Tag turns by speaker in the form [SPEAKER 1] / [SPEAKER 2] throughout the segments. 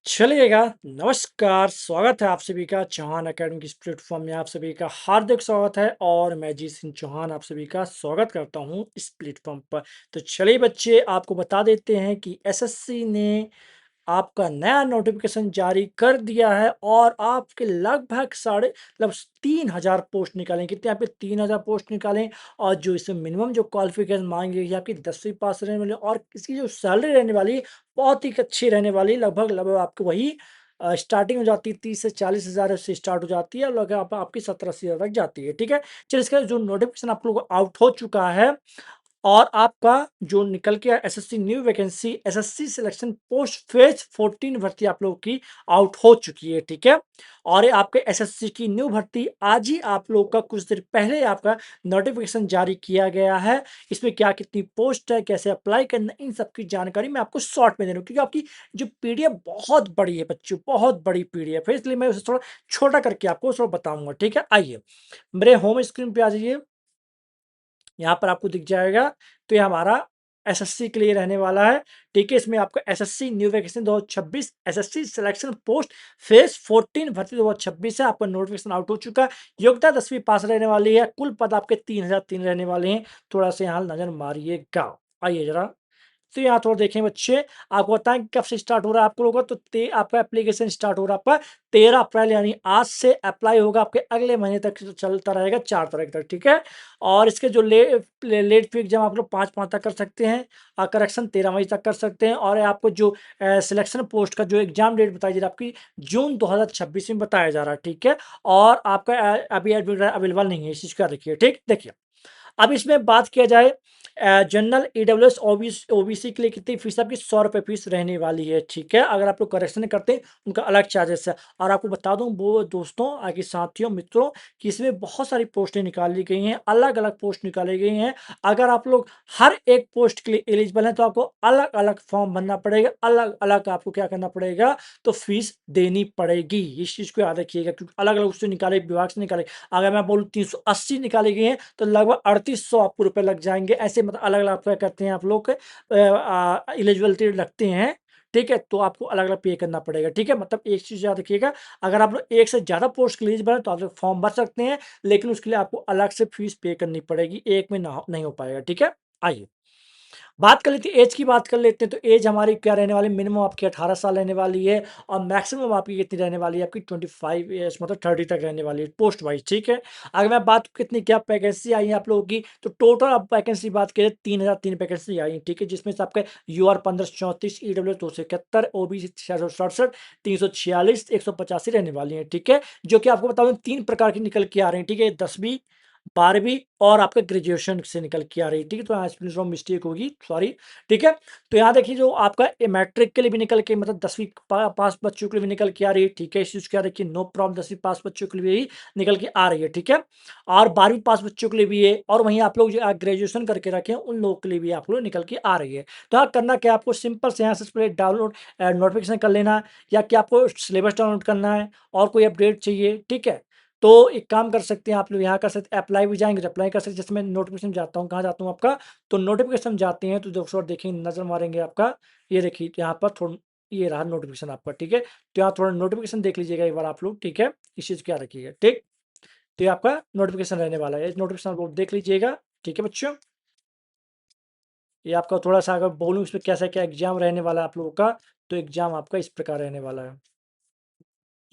[SPEAKER 1] चलिएगा, नमस्कार, स्वागत है आप सभी का चौहान अकेडमी के इस प्लेटफ़ॉर्म में आप सभी का हार्दिक स्वागत है और मैं जी सिंह चौहान आप सभी का स्वागत करता हूँ इस प्लेटफ़ॉर्म पर। तो चलिए बच्चे आपको बता देते हैं कि एसएससी ने आपका नया नोटिफ़िकेशन जारी कर दिया है और आपके लगभग साढ़े मतलब 3000 पोस्ट निकालें। कितने आपके 3000 पोस्ट निकालें और जो इसमें मिनिमम जो क्वालिफ़िकेशन माँगी गई है आपकी 10वीं पास रहने वाली है और इसकी जो सैलरी रहने वाली है बहुत ही अच्छी रहने वाली है। लगभग आपको वही स्टार्टिंग हो जाती है 30 से 40,000 से स्टार्ट हो जाती है और लगभग आपकी 70-80 हज़ार तक जाती है, ठीक है? चलिए इसका जो नोटिफ़िकेशन आप लोगों को आउट हो चुका है और आपका जो निकल के आया SSC new vacancy SSC selection post phase 14 भर्ती आप लोगों की आउट हो चुकी है, ठीक है? और ये आपके एसएससी की न्यू भर्ती आज ही आप लोगों का कुछ देर पहले आपका नोटिफिकेशन जारी किया गया है। इसमें क्या कितनी पोस्ट है, कैसे अप्लाई करना है, इन सब की जानकारी मैं आपको शॉर्ट में दे रहा हूँ क्योंकि आपकी जो पीडीएफ बहुत बड़ी है बच्चों, बहुत बड़ी पीडीएफ है, इसलिए मैं उसे थोड़ा छोटा करके आपको थोड़ा बताऊंगा, ठीक है? आइए मेरे होम स्क्रीन पे आ जाइए। यहाँ पर आपको दिख जाएगा। तो ये हमारा एसएससी के लिए रहने वाला है, ठीक है? इसमें आपका SSC new vacancy 2026 SSC selection post phase 14 भर्ती 2026 है। आपका नोटिफिकेशन आउट हो चुका है। योग्यता 10वीं पास रहने वाली है। कुल पद आपके 3003 रहने वाले हैं। थोड़ा सा यहाँ नजर मारिएगा। आइए जरा, तो यहाँ थोड़ा देखें बच्चे, आपको बताएं कब से स्टार्ट हो रहा है आप लोगों का। तो आपका एप्लीकेशन स्टार्ट हो रहा है आपका 13 अप्रैल, यानी आज से अप्लाई होगा आपके अगले महीने तक चलता रहेगा 4 तारीख तक, ठीक है? और इसके जो लेट फी एग्जाम आप लोग 5 तक कर सकते हैं, करेक्शन 13 मई तक कर सकते हैं। और आपको जो सिलेक्शन पोस्ट का जो एग्जाम डेट बताई जा रही है आपकी जून 2026 में बताया जा रहा है, ठीक है? और आपका अभी एडमिट अवेलेबल नहीं है, इस चीज का रखिए, ठीक? देखिए, अब इसमें बात किया जाए जनरल ईडब्ल्यूएस ओबीसी के लिए कितनी फीस आपकी 100 रुपये फीस रहने वाली है, ठीक है? अगर आप लोग करेक्शन करते हैं उनका अलग चार्जेस है। और आपको बता दूं वो दोस्तों आगे साथियों मित्रों कि इसमें बहुत सारी पोस्टें निकाली गई हैं, अलग अलग पोस्ट निकाली गई हैं। अगर आप लोग हर एक पोस्ट के लिए एलिजिबल हैं तो आपको अलग अलग फॉर्म भरना पड़ेगा, अलग अलग आपको क्या करना पड़ेगा, तो फीस देनी पड़ेगी। इस चीज को याद रखिएगा क्योंकि अलग अलग उससे निकाले, विभाग से निकाले। अगर मैं बोलूँ 380 निकाली गई है तो लगभग 3800 आपको रुपए लग जाएंगे। ऐसे मतलब अलग अलग क्या करते हैं आप लोग एलिजिबिलिटी रखते हैं, ठीक है? तो आपको अलग अलग पे करना पड़ेगा, ठीक है? मतलब एक चीज याद रखिएगा, अगर आप लोग एक से ज्यादा पोस्ट के लिए एलिजिबल है तो आप लोग फॉर्म भर सकते हैं, लेकिन उसके लिए आपको अलग से फीस पे करनी पड़ेगी, एक में ना नहीं हो पाएगा, ठीक है? आइए बात कर लेते हैं, एज की बात कर लेते हैं। तो एज हमारी क्या रहने वाली, मिनिमम आपकी 18 साल रहने वाली है और मैक्सिमम आपकी कितनी रहने वाली है, आपकी 25 ईयर्स मतलब 30 तक रहने वाली है पोस्ट वाइज, ठीक है? अगर मैं बात कितनी क्या वैकेंसी आई है आप लोगों की, तो टोटल आप वैकेंसी बात करें 3003 वैकेंसी आई है, ठीक है? जिसमें से आपका यूआर 1534, ईडब्ल्यू 271, ओबीसी 667, 346, 185 रहने वाली है, ठीक है? जो कि आपको बता दूं 3 प्रकार की निकल के आ रही है, ठीक है? 10वीं 12वीं और आपका ग्रेजुएशन से निकल के आ रही है, ठीक है? तो यहाँ स्पेलिंग मिस्टेक होगी, सॉरी, ठीक है? तो यहाँ देखिए जो आपका मैट्रिक के लिए भी निकल के मतलब 10वीं पास बच्चों के लिए भी निकल के आ रही है, ठीक है? इस चीज क्या देखिए, नो प्रॉब्लम, 10वीं पास बच्चों के लिए भी निकल के आ रही है, ठीक है? और 12वीं पास बच्चों के लिए भी है और वहीं आप लोग जो ग्रेजुएशन करके रखे हैं उन लोगों के लिए भी आप लोग निकल के आ रही है। तो यहाँ करना क्या, आपको सिंपल से यहाँ से पहले डाउनलोड नोटिफिकेशन कर लेना है, या कि आपको सिलेबस डाउनलोड करना है और कोई अपडेट चाहिए, ठीक है? तो एक काम कर सकते हैं आप लोग, यहाँ कर सकते हैं अप्लाई भी जाएंगे तो अप्लाई कर सकते हैं। जैसे मैं नोटिफिकेशन जाता हूँ, कहाँ जाता हूँ आपका, तो नोटिफिकेशन जाते हैं तो दोस्तों देखेंगे, नजर मारेंगे आपका, ये देखिए यहाँ पर थोड़ा, ये रहा नोटिफिकेशन आपका, ठीक है? तो यहाँ थोड़ा नोटिफिकेशन देख लीजिएगा एक बार आप लोग, ठीक है? इस चीज़ क्या रखिएगा, ठीक? तो ये आपका नोटिफिकेशन रहने वाला है, नोटिफिकेशन आप लोग देख लीजिएगा, ठीक है बच्चों? ये आपका थोड़ा सा अगर बोलूँ इसमें कैसा क्या एग्जाम रहने वाला है आप लोगों का, तो एग्जाम आपका इस प्रकार रहने वाला है,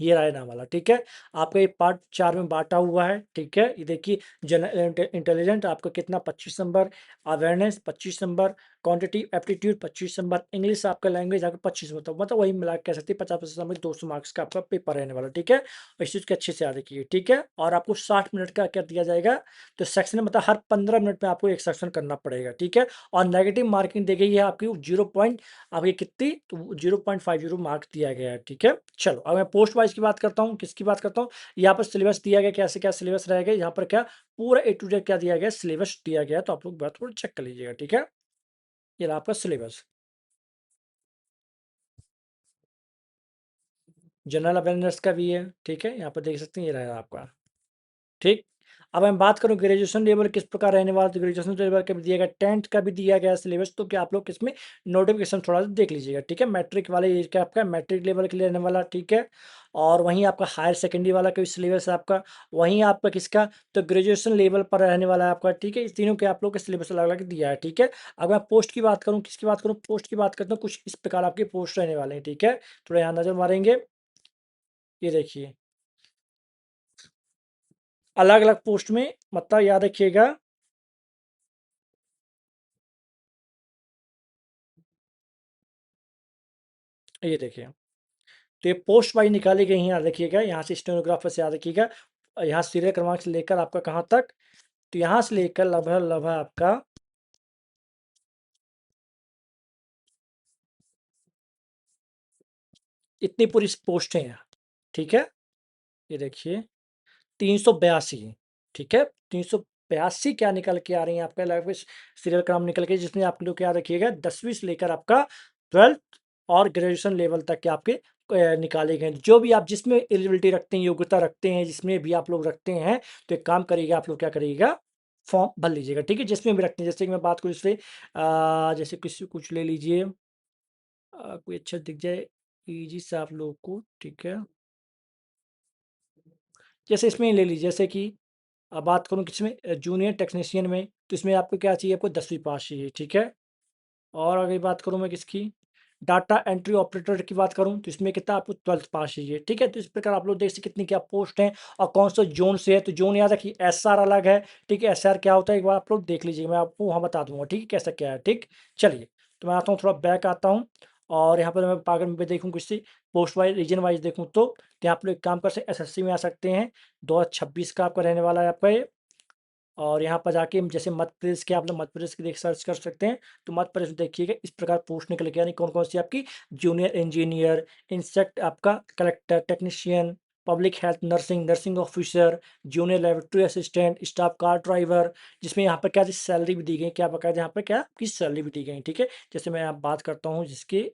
[SPEAKER 1] ये रहा नाम वाला, ठीक है? आपका ये पार्ट 4 में बाँटा हुआ है, ठीक है? ये देखिए जनरल इंटेलिजेंट आपका कितना 25 number, awareness 25 number, quantitative aptitude 25 number, English आपका लैंग्वेज आपका 25 मतलब वही मिला के कह सकते हैं 50% नंबर 200 मार्क्स का आपका पेपर रहने वाला, ठीक है? इस चीज़ को अच्छे से याद रखिए, ठीक है? और आपको 60 मिनट का क्या दिया जाएगा, तो सेक्शन में मतलब हर 15 मिनट में आपको एक सेक्शन करना पड़ेगा, ठीक है? और नेगेटिव मार्किंग दी गई है आपकी 0 पॉइंट, आपकी कितनी, तो 0.50 मार्क्स दिया गया है, ठीक है? चलो अब मैं पोस्ट वाइज की बात करता हूँ, किसकी बात करता हूँ, यहाँ पर सिलेबस दिया गया, कैसे क्या सिलेबस रहेगा, यहाँ पर क्या पूरा ए टू जेड क्या दिया गया, सिलेबस दिया गया है, तो आप लोग बात थोड़ा चेक कर लीजिएगा, ठीक है? ये रहा आपका सिलेबस। जनरल अवेयरनेस का भी है, ठीक है? यहाँ पर देख सकते हैं, ये रहेगा आपका, ठीक? अब मैं बात करूँ ग्रेजुएशन लेवल किस प्रकार रहने वाला है, तो ग्रेजुएशन लेवल का भी दिया गया, 10th का भी दिया गया है सिलेबस, तो क्या आप लोग इसमें नोटिफिकेशन थोड़ा सा देख लीजिएगा, ठीक है। मैट्रिक वाले ये क्या आपका मैट्रिक लेवल के लिए रहने वाला, ठीक है। और वहीं आपका हायर सेकेंडरी वाला का भी सिलेबस है आपका, वहीं आपका किसका, तो ग्रेजुएशन लेवल पर रहने वाला है आपका, ठीक है। इस तीनों के आप लोग का सिलेबस अलग अलग दिया है, ठीक है। अगर मैं पोस्ट की बात करूँ, किसकी बात करूँ, पोस्ट की बात करता हूँ, कुछ इस प्रकार आपके पोस्ट रहने वाले हैं, ठीक है। थोड़ा यहाँ नजर मारेंगे, ये देखिए अलग अलग पोस्ट में, मतलब याद रखिएगा, ये देखिए, तो ये पोस्ट वाइज निकाली गई हैं, याद रखिएगा। यहाँ से स्टेनोग्राफर से याद रखिएगा, यहाँ सीरियल क्रमांक से लेकर आपका कहाँ तक, तो यहाँ से लेकर लगभग लगभग आपका इतनी पूरी पोस्टें हैं, ठीक है। ये देखिए 382, ठीक है। 382 क्या निकल के आ रही है आपका लगभग सीरियल क्रम निकल के, जिसमें आप लोग क्या रखिएगा 10वीं से लेकर आपका 12th और ग्रेजुएशन लेवल तक के आपके निकाले गए, जो भी आप जिसमें एलिजिबिलिटी रखते हैं, योग्यता रखते हैं, जिसमें भी आप लोग रखते हैं, तो एक काम करिएगा, आप लोग क्या करिएगा, फॉर्म भर लीजिएगा, ठीक है। जिसमें भी रखते हैं, जैसे कि मैं बात करूँ इससे जैसे किसी कुछ ले लीजिए, कोई अच्छा दिख जाए इजी सा आप लोग को, ठीक है। जैसे इसमें ले लीजिए, जैसे कि अब बात करूँ किसमें, जूनियर टेक्नीशियन में, तो इसमें आपको क्या चाहिए, आपको 10वीं पास चाहिए, ठीक है। और अगर बात करूँ मैं किसकी, डाटा एंट्री ऑपरेटर की बात करूँ, तो इसमें कितना आपको 12th पास चाहिए, ठीक है। तो इस प्रकार आप लोग देख सकते कितनी क्या पोस्ट हैं और कौन सा जोन से है, तो जोन याद रखिए, एसआर अलग है, ठीक है। एसआर क्या होता है एक बार आप लोग देख लीजिए, मैं आपको वहाँ बता दूंगा, ठीक है, कैसा क्या है, ठीक। चलिए, तो मैं आता हूँ, थोड़ा बैक आता हूँ, और यहाँ पर मैं अगर मैं देखूँ किसी पोस्ट वाइज रीजन वाइज देखूँ, तो यहाँ आप लोग एक काम कर सकते, एसएससी में आ सकते हैं, 2026 का आपका रहने वाला है आपका ये। और यहाँ पर जाके जैसे मध्य प्रदेश के आप लोग मध्य प्रदेश के देख सर्च कर सकते हैं, तो मध्य प्रदेश में देखिएगा इस प्रकार पोस्ट निकल के, यानी कौन कौन सी आपकी जूनियर इंजीनियर, इंसेक्ट आपका collector, technician, public health nursing, nursing officer, junior laboratory assistant, staff car driver, जिसमें यहाँ पर क्या सैलरी भी दी गई, क्या बकायदा यहाँ पर क्या आपकी सैलरी भी दी गई, ठीक है। जैसे मैं आप बात करता हूँ जिसकी,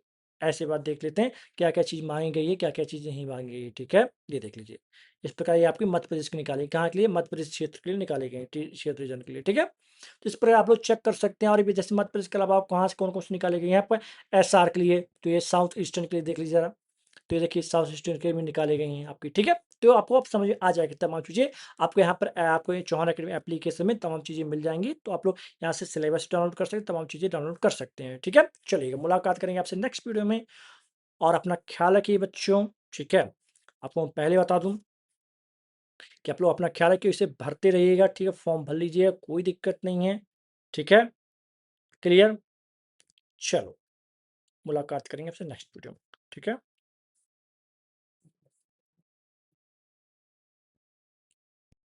[SPEAKER 1] ऐसे बात देख लेते हैं, क्या क्या चीज़ मांगी गई है, क्या क्या चीज़ नहीं मांगी गई है, ठीक है। ये देख लीजिए, इस प्रकार ये आपकी मध्य प्रदेश की निकाली, कहाँ के लिए, मध्य प्रदेश क्षेत्र के लिए निकाले गए, क्षेत्र रीजन के लिए, ठीक है। तो इस प्रकार आप लोग चेक कर सकते हैं, और भी जैसे मध्य प्रदेश के अलावा आप कहाँ से कौन कौन से निकाले गए यहाँ पर, एसआर के लिए, तो ये साउथ ईस्टर्न के लिए देख लीजिए जरा, तो ये देखिए साउथ ईस्टर्न के भी निकाले गए हैं आपकी, ठीक है। तो आपको अब समझ आ जाएगी तमाम चीज़ें, आपको यहाँ पर आपको ये चौहान अकेडमी एप्लीकेशन में तमाम चीज़ें मिल जाएंगी, तो आप लोग यहाँ से सिलेबस डाउनलोड कर सकते हैं, तमाम चीज़ें डाउनलोड कर सकते हैं, ठीक है। चलिए मुलाकात करेंगे आपसे नेक्स्ट वीडियो में, और अपना ख्याल रखिए बच्चों, ठीक है। आपको मैं पहले बता दूं कि आप लोग अपना ख्याल रखिए, इसे भरते रहिएगा, ठीक है। फॉर्म भर लीजिए, कोई दिक्कत नहीं है, ठीक है। क्लियर, चलो मुलाकात करेंगे आपसे नेक्स्ट वीडियो में, ठीक है।